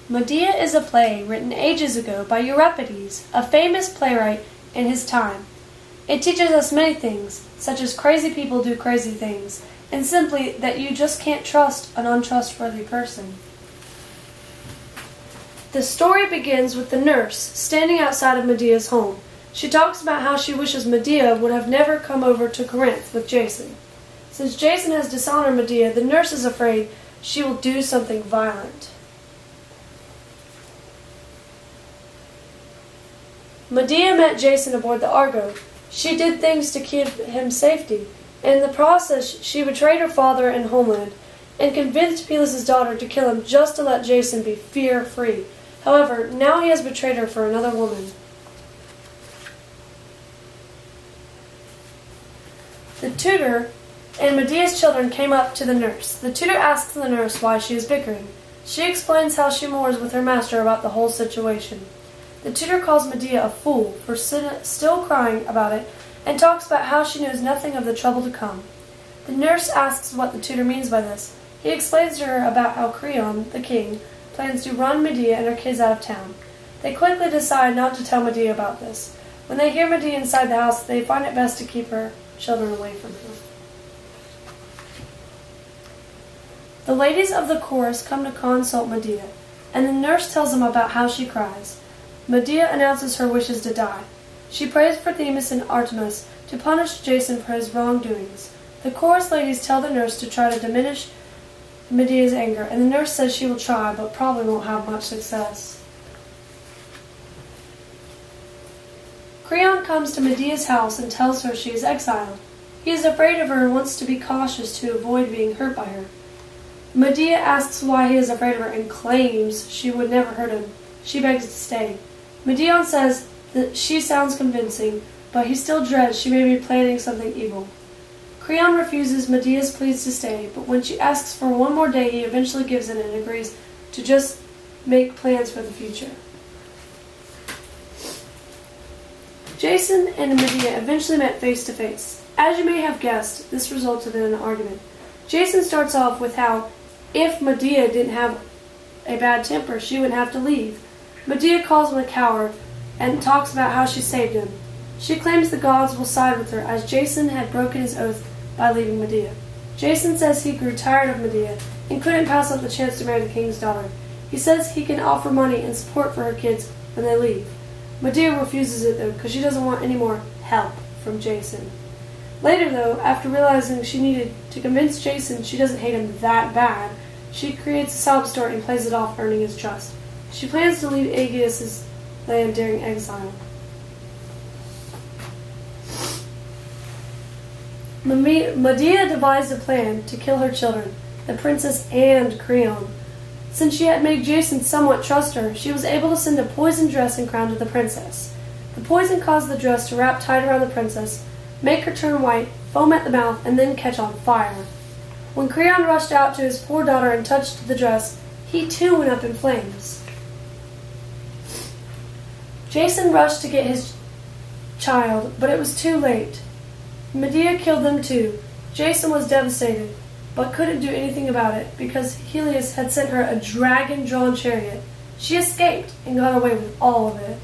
Medea is a play written ages ago by Euripides, a famous playwright in his time. It teaches us many things, such as crazy people do crazy things, and simply that you just can't trust an untrustworthy person. The story begins with the nurse standing outside of Medea's home. She talks about how she wishes Medea would have never come over to Corinth with Jason. Since Jason has dishonored Medea, the nurse is afraid she will do something violent. Medea met Jason aboard the Argo. She did things to keep him safety, and in the process she betrayed her father and homeland, and convinced Peleus' daughter to kill him just to let Jason be fear-free. However, now he has betrayed her for another woman. The tutor and Medea's children came up to the nurse. The tutor asks the nurse why she is bickering. She explains how she mourns with her master about the whole situation. The tutor calls Medea a fool for still crying about it and talks about how she knows nothing of the trouble to come. The nurse asks what the tutor means by this. He explains to her about how Creon, the king, plans to run Medea and her kids out of town. They quickly decide not to tell Medea about this. When they hear Medea inside the house, they find it best to keep her children away from her. The ladies of the chorus come to consult Medea, and the nurse tells them about how she cries. Medea announces her wishes to die. She prays for Themis and Artemis to punish Jason for his wrongdoings. The chorus ladies tell the nurse to try to diminish Medea's anger, and the nurse says she will try, but probably won't have much success. Creon comes to Medea's house and tells her she is exiled. He is afraid of her and wants to be cautious to avoid being hurt by her. Medea asks why he is afraid of her and claims she would never hurt him. She begs to stay. Medea says that she sounds convincing, but he still dreads she may be planning something evil. Creon refuses Medea's pleas to stay, but when she asks for one more day, he eventually gives in and agrees to just make plans for the future. Jason and Medea eventually met face to face. As you may have guessed, this resulted in an argument. Jason starts off with how, if Medea didn't have a bad temper, she wouldn't have to leave. Medea calls him a coward and talks about how she saved him. She claims the gods will side with her, as Jason had broken his oath by leaving Medea. Jason says he grew tired of Medea and couldn't pass up the chance to marry the king's daughter. He says he can offer money and support for her kids when they leave. Medea refuses it though, because she doesn't want any more help from Jason. Later though, after realizing she needed to convince Jason she doesn't hate him that bad, she creates a sob story and plays it off, earning his trust. She plans to leave Aegeus' land during exile. Medea devised a plan to kill her children, the princess and Creon. Since she had made Jason somewhat trust her, she was able to send a poisoned dress and crown to the princess. The poison caused the dress to wrap tight around the princess, make her turn white, foam at the mouth, and then catch on fire. When Creon rushed out to his poor daughter and touched the dress, he too went up in flames. Jason rushed to get his child, but it was too late. Medea killed them too. Jason was devastated, but couldn't do anything about it because Helios had sent her a dragon-drawn chariot. She escaped and got away with all of it.